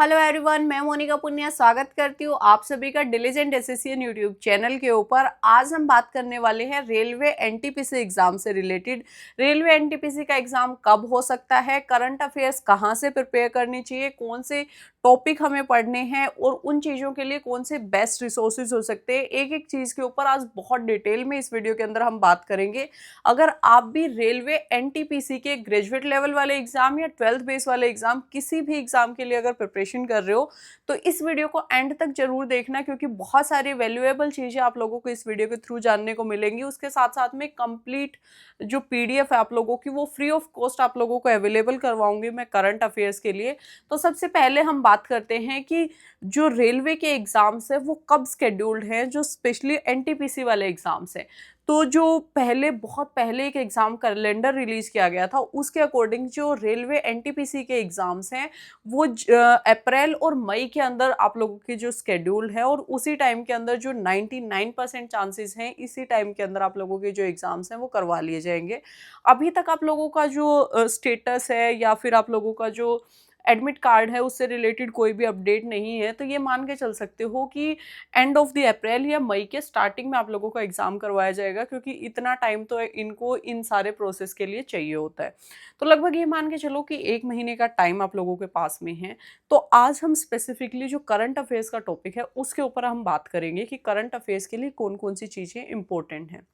Hello everyone, मैं मोनिका पुनिया स्वागत करती हूँ आप सभी का डिलीजेंट एसएससी यूट्यूब चैनल के ऊपर। आज हम बात करने वाले हैं रेलवे एनटीपीसी एग्जाम से रिलेटेड। रेलवे एनटीपीसी का एग्जाम कब हो सकता है, करंट अफेयर्स कहाँ से प्रिपेयर करनी चाहिए, कौन से टॉपिक हमें पढ़ने हैं और उन चीज़ों के लिए कौन से बेस्ट रिसोर्सेज हो सकते हैं। एक एक चीज़ के ऊपर आज बहुत डिटेल में इस वीडियो के अंदर हम बात करेंगे। अगर आप भी रेलवे एनटीपीसी के ग्रेजुएट लेवल वाले एग्जाम या 12th बेस वाले एग्जाम, किसी भी एग्जाम के लिए अगर प्रिपरेशन कर रहे हो तो इस वीडियो को एंड तक जरूर देखना, क्योंकि बहुत सारी वैल्यूएबल चीज़ें आप लोगों को इस वीडियो के थ्रू जानने को मिलेंगी। उसके साथ साथ में कंप्लीट जो पीडीएफ है आप लोगों की, वो फ्री ऑफ कॉस्ट आप लोगों को अवेलेबल करवाऊंगी मैं करंट अफेयर्स के लिए। तो सबसे पहले हम बात करते हैं कि जो रेलवे के एग्जाम्स है वो कब शेड्यूल्ड हैं, जो स्पेशली एनटीपीसी वाले एग्जाम्स हैं। तो जो बहुत पहले एक एग्जाम कैलेंडर रिलीज किया गया था, उसके अकॉर्डिंग जो रेलवे एनटीपीसी के एग्जाम्स हैं वो अप्रैल और मई के अंदर आप लोगों की जो स्केड्यूल है, और उसी टाइम के अंदर जो 99% चांसेस हैं इसी टाइम के अंदर आप लोगों के जो एग्जाम्स हैं वो करवा लिए जाएंगे। अभी तक आप लोगों का जो स्टेटस है या फिर आप लोगों का जो एडमिट कार्ड है उससे रिलेटेड कोई भी अपडेट नहीं है, तो ये मान के चल सकते हो कि एंड ऑफ द अप्रैल या मई के स्टार्टिंग में आप लोगों का एग्जाम करवाया जाएगा, क्योंकि इतना टाइम तो इनको इन सारे प्रोसेस के लिए चाहिए होता है। तो लगभग ये मान के चलो कि 1 महीने का टाइम आप लोगों के पास में है। तो आज हम स्पेसिफिकली जो करंट अफेयर्स का टॉपिक है उसके ऊपर हम बात करेंगे कि करंट अफेयर्स के लिए कौन कौन सी चीज़ें इंपॉर्टेंट हैं।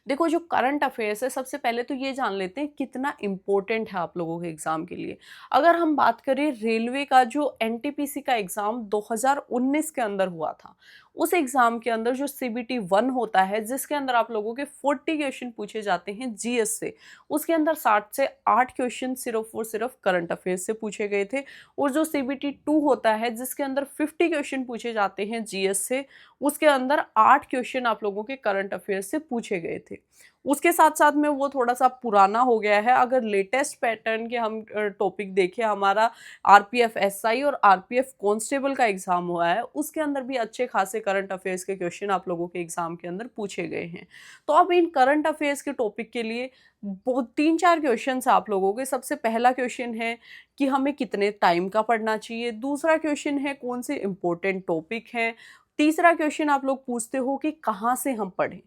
देखो, जो करंट अफेयर्स है सबसे पहले तो ये जान लेते हैं कितना इम्पोर्टेंट है आप लोगों के एग्जाम के लिए। अगर हम बात करें रेलवे का जो एनटीपीसी का एग्जाम 2019 के अंदर हुआ था, उस एग्जाम के अंदर जो सीबीटी 1 होता है जिसके अंदर आप लोगों के 40 क्वेश्चन पूछे जाते हैं जीएस से, उसके अंदर 60 से 8 क्वेश्चन सिर्फ और सिर्फ करंट अफेयर्स से पूछे गए थे। और जो सीबीटी 2 होता है जिसके अंदर 50 क्वेश्चन पूछे जाते हैं जीएस से, उसके अंदर 8 क्वेश्चन आप लोगों के करंट अफेयर्स से पूछे गए थे। उसके साथ साथ में वो थोड़ा सा पुराना हो गया है। अगर लेटेस्ट पैटर्न के हम टॉपिक देखें, हमारा आरपीएफ एसआई और आरपीएफ कांस्टेबल का एग्जाम हुआ है, उसके अंदर भी अच्छे खासे करंट अफेयर्स के क्वेश्चन आप लोगों के एग्जाम के अंदर पूछे गए हैं। तो अब इन करंट अफेयर्स के टॉपिक के लिए बहुत 3-4 क्वेश्चन आप लोगों के। सबसे पहला क्वेश्चन है कि हमें कितने टाइम का पढ़ना चाहिए। दूसरा क्वेश्चन है कौन से इंपॉर्टेंट टॉपिक हैं। तीसरा क्वेश्चन आप लोग पूछते हो कि कहाँ से हम पढ़ें।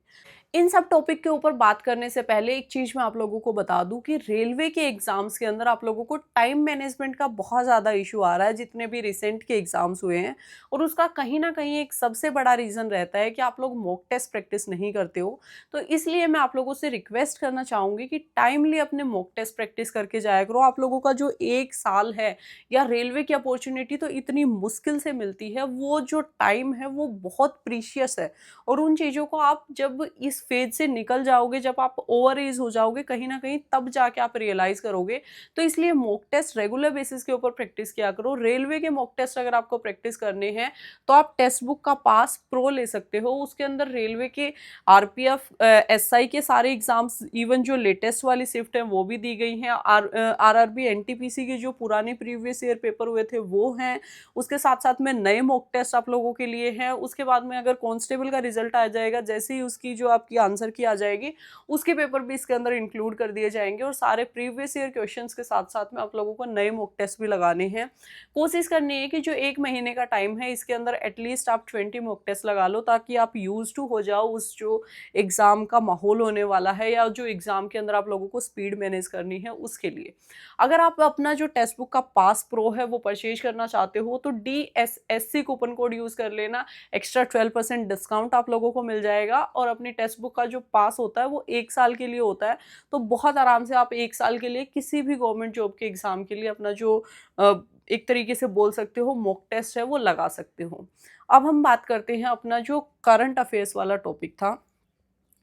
इन सब टॉपिक के ऊपर बात करने से पहले एक चीज़ मैं आप लोगों को बता दूं कि रेलवे के एग्जाम्स के अंदर आप लोगों को टाइम मैनेजमेंट का बहुत ज़्यादा इशू आ रहा है, जितने भी रिसेंट के एग्जाम्स हुए हैं। और उसका कहीं ना कहीं एक सबसे बड़ा रीज़न रहता है कि आप लोग मॉक टेस्ट प्रैक्टिस नहीं करते हो। तो इसलिए मैं आप लोगों से रिक्वेस्ट करना चाहूँगी कि टाइमली अपने मॉक टेस्ट प्रैक्टिस करके जाया करो। आप लोगों का जो 1 साल है, या रेलवे की अपॉर्चुनिटी तो इतनी मुश्किल से मिलती है, वो जो टाइम है वो बहुत प्रीशियस है। और उन चीज़ों को आप जब इस फेज से निकल जाओगे, जब आप ओवर एज हो जाओगे कहीं ना कहीं, तब जाके आप रियलाइज करोगे। तो इसलिए मॉक टेस्ट रेगुलर बेसिस के ऊपर प्रैक्टिस किया करो। रेलवे के मॉक टेस्ट अगर आपको प्रैक्टिस करने हैं तो आप टेक्स्ट बुक का पास प्रो ले सकते हो। उसके अंदर रेलवे के आरपीएफ एसआई के सारे एग्जाम्स, इवन जो लेटेस्ट वाली शिफ्ट है वो भी दी गई हैं। आरआरबी एनटीपीसी के जो पुराने प्रीवियस ईयर पेपर हुए थे वो हैं। उसके साथ साथ में नए मॉक टेस्ट आप लोगों के लिए हैं। उसके बाद में अगर कांस्टेबल का रिजल्ट आ जाएगा, जैसे ही उसकी जो आपकी आंसर की आ जाएगी, उसके पेपर भी इसके अंदर इंक्लूड कर दिए जाएंगे। और सारे प्रीवियस ईयर क्वेश्चंस के साथ साथ में आप लोगों को नए मॉक टेस्ट भी लगाने हैं। कोशिश करनी है कि जो 1 महीने का टाइम है इसके अंदर एटलीस्ट आप 20 मॉक टेस्ट लगा लो, ताकि आप यूज टू हो जाओ उस जो एग्जाम का माहौल होने वाला है, या जो एग्जाम के अंदर आप लोगों को स्पीड मैनेज करनी है उसके लिए। अगर आप अपना जो टेक्स्ट बुक का पास प्रो है वो परचेज करना चाहते हो तो DSSC कूपन कोड यूज कर लेना। एक्स्ट्रा 12% डिस्काउंट आप लोगों को मिल जाएगा। और अपनी टेक्स्ट बुक का जो पास होता है वो 1 साल के लिए होता है। तो बहुत आराम से आप 1 साल के लिए किसी भी गवर्नमेंट जॉब के एग्जाम के लिए अपना जो एक तरीके से बोल सकते हो मॉक टेस्ट है वो लगा सकते हो। अब हम बात करते हैं अपना जो करंट अफेयर्स वाला टॉपिक था।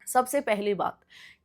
सबसे पहली बात,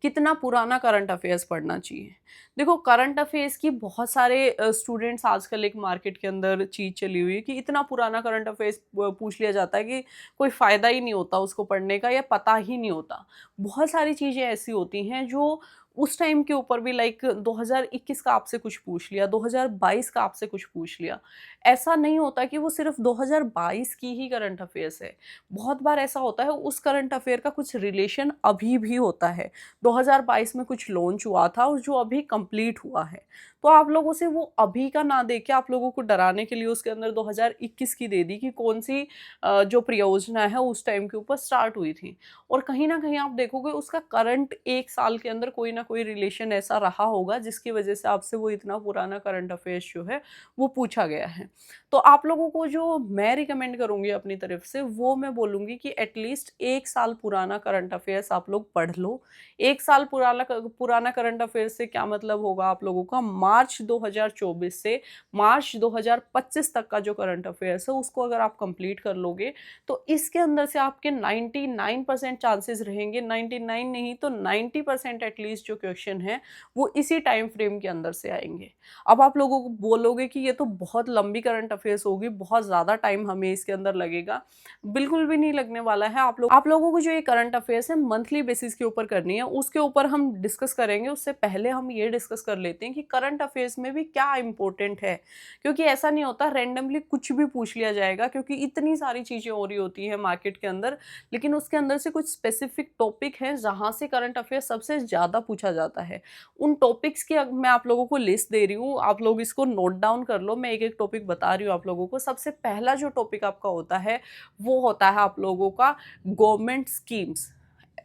कितना पुराना करंट अफेयर्स पढ़ना चाहिए। देखो, करंट अफेयर्स की बहुत सारे स्टूडेंट्स आजकल एक मार्केट के अंदर चीज़ चली हुई है कि इतना पुराना करंट अफेयर्स पूछ लिया जाता है कि कोई फ़ायदा ही नहीं होता उसको पढ़ने का, या पता ही नहीं होता। बहुत सारी चीज़ें ऐसी होती हैं जो उस टाइम के ऊपर भी लाइक 2021 का आपसे कुछ पूछ लिया, 2022 का आपसे कुछ पूछ लिया। ऐसा नहीं होता कि वो सिर्फ 2022 की ही करंट अफेयर्स है। बहुत बार ऐसा होता है उस करंट अफेयर का कुछ रिलेशन अभी भी होता है। 2022 में कुछ लॉन्च हुआ था और जो अभी कंप्लीट हुआ है। तो आप लोगों से वो अभी का ना देके आप लोगों को डराने के लिए उसके अंदर 2021 की दे दी कि कौन सी जो परियोजना है उस टाइम के ऊपर स्टार्ट हुई थी। और कहीं न कहीं आप देखोगे उसका करंट 1 साल के अंदर कोई ना कोई रिलेशन ऐसा रहा होगा जिसकी वजह से आपसे वो इतना पुराना करंट अफेयर्स जो है वो पूछा गया है। तो आप लोगों को जो मैं रिकमेंड करूँगी अपनी तरफ से वो मैं बोलूँगी कि एटलीस्ट 1 साल पुराना करंट अफेयर्स आप लोग पढ़ लो। 1 साल पुराना करंट अफेयर्स से क्या मतलब होगा आप लोगों का, मार्च 2024 से मार्च 2025 तक का जो करंट अफेयर्स है उसको अगर आप कंप्लीट कर लोगे तो इसके अंदर से आपके 99% चांसेस रहेंगे, 99 नहीं तो 90% एटलीस्ट जो क्वेश्चन है वो इसी टाइम फ्रेम के अंदर से आएंगे। अब आप लोगों को बोलोगे कि ये तो बहुत लंबी करंट अफेयर्स होगी, बहुत ज़्यादा टाइम हमें इसके अंदर लगेगा। बिल्कुल भी नहीं लगने वाला है। आप लोगों को जो ये करंट अफेयर्स है मंथली बेसिस के ऊपर करनी है, उसके ऊपर हम डिस्कस करेंगे। उससे पहले हम ये डिस्कस कर लेते हैं कि करंट अफेयर्स में भी क्या इंपॉर्टेंट है, क्योंकि ऐसा नहीं होता रैंडमली कुछ भी पूछ लिया जाएगा, क्योंकि इतनी सारी चीज़ें हो रही होती हैं मार्केट के अंदर। लेकिन उसके अंदर से कुछ स्पेसिफिक टॉपिक हैं जहाँ से करंट अफेयर्स सबसे ज़्यादा पूछा जाता है। उन टॉपिक्स की मैं आप लोगों को लिस्ट दे रही हूँ, आप लोग इसको नोट डाउन कर लो। मैं एक एक टॉपिक बता रही हूँ आप लोगों को। सबसे पहला जो टॉपिक आपका होता है वो होता है आप लोगों का government schemes.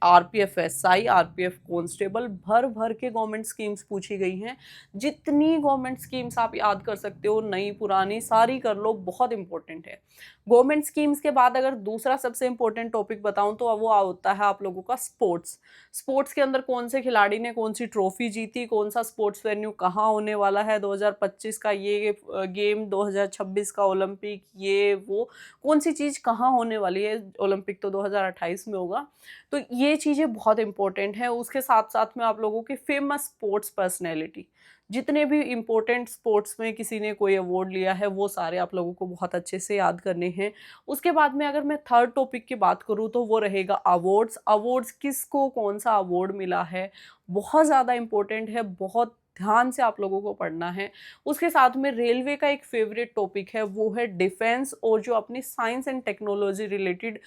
RPF SI, RPF constable, भर भर के गवर्नमेंट स्कीम्स पूछी गई हैं। जितनी गवर्नमेंट स्कीम्स आप याद कर सकते हो, नई पुरानी सारी कर लो, बहुत इंपॉर्टेंट है। गवर्नमेंट स्कीम्स के बाद अगर दूसरा सबसे इंपॉर्टेंट टॉपिक बताऊं तो वो होता है आप लोगों का स्पोर्ट्स। स्पोर्ट्स के अंदर कौन से खिलाड़ी ने कौन सी ट्रॉफी जीती, कौन सा स्पोर्ट्स वेन्यू कहाँ होने वाला है, 2025 का ये गेम, 2026 का ओलंपिक, ये वो कौन सी चीज़ कहाँ होने वाली है। ओलंपिक तो 2028 में होगा। तो ये चीज़ें बहुत इंपॉर्टेंट हैं। उसके साथ साथ में आप लोगों की फेमस स्पोर्ट्स पर्सनैलिटी, जितने भी इम्पोर्टेंट स्पोर्ट्स में किसी ने कोई अवार्ड लिया है वो सारे आप लोगों को बहुत अच्छे से याद करने हैं। उसके बाद में अगर मैं थर्ड टॉपिक की बात करूँ तो वो रहेगा अवार्ड्स। अवार्ड्स किसको कौन सा अवार्ड मिला है, बहुत ज़्यादा इम्पोर्टेंट है, बहुत ध्यान से आप लोगों को पढ़ना है। उसके साथ में रेलवे का एक फेवरेट टॉपिक है वो है डिफेंस, और जो अपनी science and technology related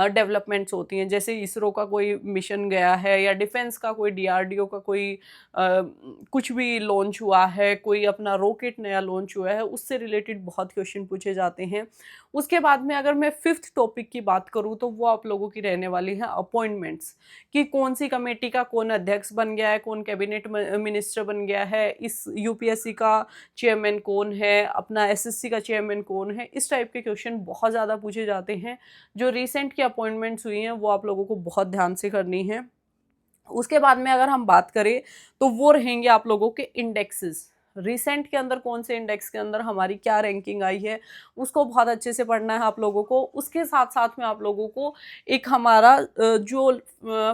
developments होती हैं, जैसे इसरो का कोई मिशन गया है या डिफेंस का कोई डीआरडीओ का कोई कुछ भी लॉन्च हुआ है, कोई अपना रॉकेट नया लॉन्च हुआ है, उससे रिलेटेड बहुत क्वेश्चन पूछे जाते हैं। उसके बाद में अगर मैं फिफ्थ टॉपिक की बात करूँ तो वो आप लोगों की रहने वाली है अपॉइंटमेंट्स, कि कौन सी कमेटी का कौन अध्यक्ष बन गया है, कौन कैबिनेट मिनिस्टर बन गया है, इस यूपीएससी का चेयरमैन कौन है, अपना एसएससी का चेयरमैन कौन है। इस टाइप के क्वेश्चन बहुत ज़्यादा पूछे जाते हैं। जो रिसेंट की अपॉइंटमेंट्स हुई हैं वो आप लोगों को बहुत ध्यान से करनी है। उसके बाद में अगर हम बात करें तो वो रहेंगे आप लोगों के इंडेक्सेस। रिसेंट के अंदर कौन से इंडेक्स के अंदर हमारी क्या रैंकिंग आई है उसको बहुत अच्छे से पढ़ना है आप लोगों को। उसके साथ साथ में आप लोगों को एक हमारा जो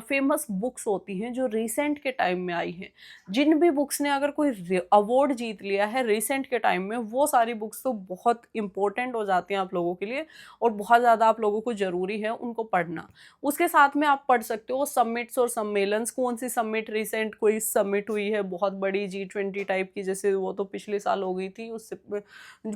फेमस बुक्स होती हैं जो रिसेंट के टाइम में आई हैं, जिन भी बुक्स ने अगर कोई अवार्ड जीत लिया है रिसेंट के टाइम में, वो सारी बुक्स तो बहुत इंपॉर्टेंट हो जाती हैं आप लोगों के लिए और बहुत ज़्यादा आप लोगों को ज़रूरी है उनको पढ़ना। उसके साथ में आप पढ़ सकते हो समिट्स और सम्मेलन्स। कौन सी समिट, रिसेंट कोई समिट हुई है बहुत बड़ी G20 टाइप की, जैसे वो तो पिछले साल हो गई थी, उससे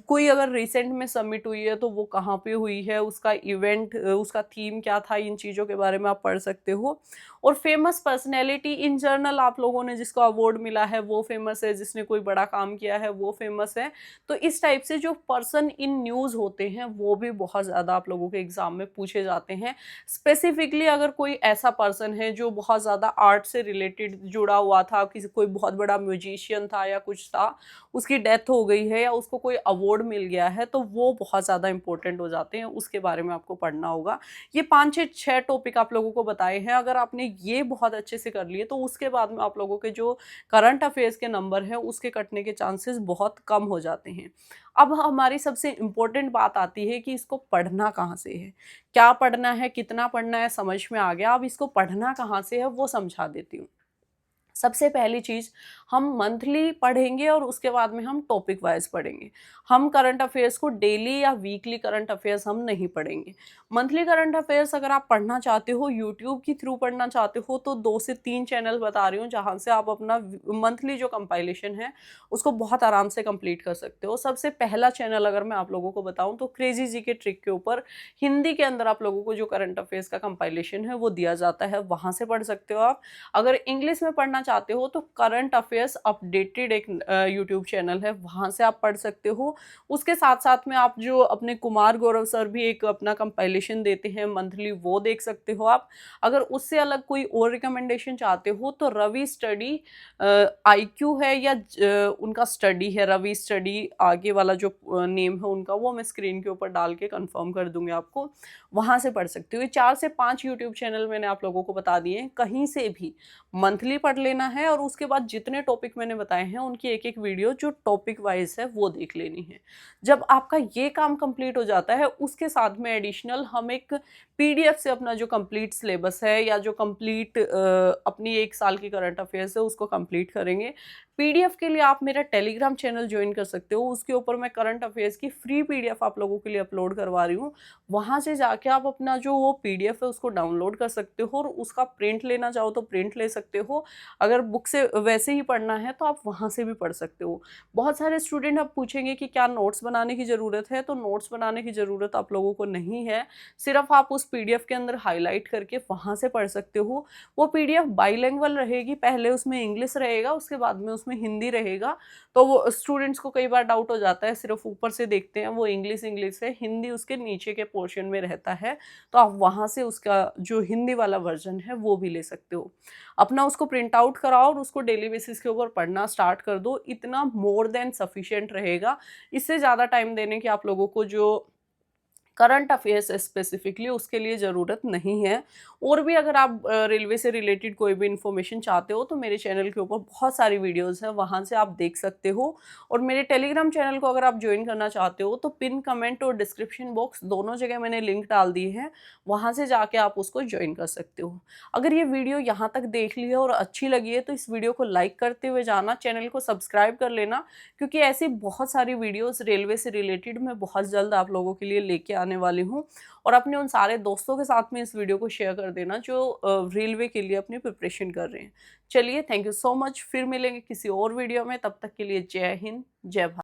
कोई अगर रिसेंट में समिट हुई है तो वो कहाँ पे हुई है, उसका इवेंट, उसका थीम क्या था, इन चीज़ों के बारे में आप पढ़ सकते हो। और फेमस पर्सनैलिटी इन जनरल, आप लोगों ने जिसको अवार्ड मिला है वो फेमस है, जिसने कोई बड़ा काम किया है वो फेमस है। तो इस टाइप से जो पर्सन इन न्यूज़ होते हैं वो भी बहुत ज़्यादा आप लोगों के एग्जाम में पूछे जाते हैं। स्पेसिफिकली अगर कोई ऐसा पर्सन है जो बहुत ज़्यादा आर्ट से रिलेटेड जुड़ा हुआ था, किसी कोई बहुत बड़ा म्यूजिशियन था या कुछ था, उसकी डेथ हो गई है या उसको कोई अवार्ड मिल गया है, तो वो बहुत ज़्यादा इंपॉर्टेंट हो जाते हैं, उसके बारे में आपको पढ़ना होगा। ये 5 से 6 टॉपिक आप लोगों को बताए हैं। अगर आपने ये बहुत अच्छे से कर लिए तो उसके बाद में आप लोगों के जो करंट अफेयर्स के नंबर हैं उसके कटने के चांसेस बहुत कम हो जाते हैं। अब हमारी सबसे इम्पोर्टेंट बात आती है कि इसको पढ़ना कहाँ से है, क्या पढ़ना है, कितना पढ़ना है, समझ में आ गया। अब इसको पढ़ना कहाँ से है वो समझा देती हूँ। सबसे पहली चीज़, हम मंथली पढ़ेंगे और उसके बाद में हम टॉपिक वाइज पढ़ेंगे। हम करंट अफेयर्स को डेली या वीकली करंट अफेयर्स हम नहीं पढ़ेंगे। मंथली करंट अफेयर्स अगर आप पढ़ना चाहते हो, यूट्यूब के थ्रू पढ़ना चाहते हो, तो 2 से 3 चैनल बता रही हूँ जहाँ से आप अपना मंथली जो कंपाइलेशन है उसको बहुत आराम से कंप्लीट कर सकते हो। सबसे पहला चैनल अगर मैं आप लोगों को बताऊँ तो क्रेजी जीके ट्रिक के ऊपर हिंदी के अंदर आप लोगों को जो करंट अफेयर्स का कंपाइलेशन है वो दिया जाता है, वहाँ से पढ़ सकते हो आप। अगर इंग्लिश में पढ़ना चाहते हो तो करंट अफेयर्स अपडेटेड एक यूट्यूब चैनल है, वहाँ से आप पढ़ सकते हो। उसके साथ साथ में आप जो अपने कुमार गौरव सर भी एक अपना कंपाइलेशन देते हैं मंथली, वो देख सकते हो आप। अगर उससे अलग कोई और रिकमेंडेशन चाहते हो तो रवि स्टडी आईक्यू है या उनका स्टडी है, रवि स्टडी आगे वाला जो नेम है उनका, वो मैं स्क्रीन के ऊपर डाल के कंफर्म कर दूंगी आपको, वहाँ से पढ़ सकते हो। ये 4 से 5 यूट्यूब चैनल मैंने आप लोगों को बता दिए हैं, कहीं से भी मंथली पढ़ लेना है और उसके बाद जितने टॉपिक मैंने बताए हैं उनकी एक एक वीडियो जो टॉपिक वाइज है वो देख लेनी है। जब आपका ये काम कंप्लीट हो जाता है उसके साथ में एडिशनल हम एक पीडीएफ से अपना जो कंप्लीट सिलेबस है या जो कंप्लीट अपनी 1 साल की करंट अफेयर्स है उसको कंप्लीट करेंगे। पीडीएफ के लिए आप मेरा टेलीग्राम चैनल ज्वाइन कर सकते हो, उसके ऊपर मैं करंट अफेयर्स की फ्री पीडीएफ आप लोगों के लिए अपलोड करवा रही हूँ। वहाँ से जाके आप अपना जो वो पीडीएफ है उसको डाउनलोड कर सकते हो और उसका प्रिंट लेना चाहो तो प्रिंट ले सकते हो। अगर बुक से वैसे ही पढ़ना है तो आप वहाँ से भी पढ़ सकते हो। बहुत सारे स्टूडेंट अब पूछेंगे कि क्या नोट्स बनाने की ज़रूरत है, तो नोट्स बनाने की ज़रूरत आप लोगों को नहीं है, सिर्फ आप उस पीडीएफ के अंदर हाईलाइट करके वहाँ से पढ़ सकते हो। वो पीडीएफ बाइलिंगुअल रहेगी, पहले उसमें इंग्लिश रहेगा उसके बाद में उसमें हिंदी रहेगा। तो वो स्टूडेंट्स को कई बार डाउट हो जाता है, सिर्फ ऊपर से देखते हैं वो इंग्लिश इंग्लिश है, हिंदी उसके नीचे के पोर्शन में रहता है, तो आप वहाँ से उसका जो हिंदी वाला वर्जन है वो भी ले सकते हो। अपना उसको प्रिंट आउट कराओ और उसको डेली बेसिस के ऊपर पढ़ना स्टार्ट कर दो, इतना मोर देन सफिशिएंट रहेगा। इससे ज़्यादा टाइम देने की आप लोगों को जो करंट अफेयर्स स्पेसिफिकली उसके लिए ज़रूरत नहीं है। और भी अगर आप रेलवे से रिलेटेड कोई भी इन्फॉर्मेशन चाहते हो तो मेरे चैनल के ऊपर बहुत सारी वीडियोस हैं, वहाँ से आप देख सकते हो। और मेरे टेलीग्राम चैनल को अगर आप ज्वाइन करना चाहते हो तो पिन कमेंट और डिस्क्रिप्शन बॉक्स दोनों जगह मैंने लिंक डाल दिए हैं, वहाँ से जाके आप उसको ज्वाइन कर सकते हो। अगर ये वीडियो यहाँ तक देख ली है और अच्छी लगी है तो इस वीडियो को लाइक करते हुए जाना, चैनल को सब्सक्राइब कर लेना, क्योंकि ऐसी बहुत सारी वीडियोस रेलवे से रिलेटेड मैं बहुत जल्द आप लोगों के लिए लेके आने वाली हूँ। और अपने उन सारे दोस्तों के साथ में इस वीडियो को शेयर कर देना जो रेलवे के लिए अपनी प्रिपरेशन कर रहे हैं। चलिए, थैंक यू सो मच, फिर मिलेंगे किसी और वीडियो में, तब तक के लिए जय हिंद, जय भारत।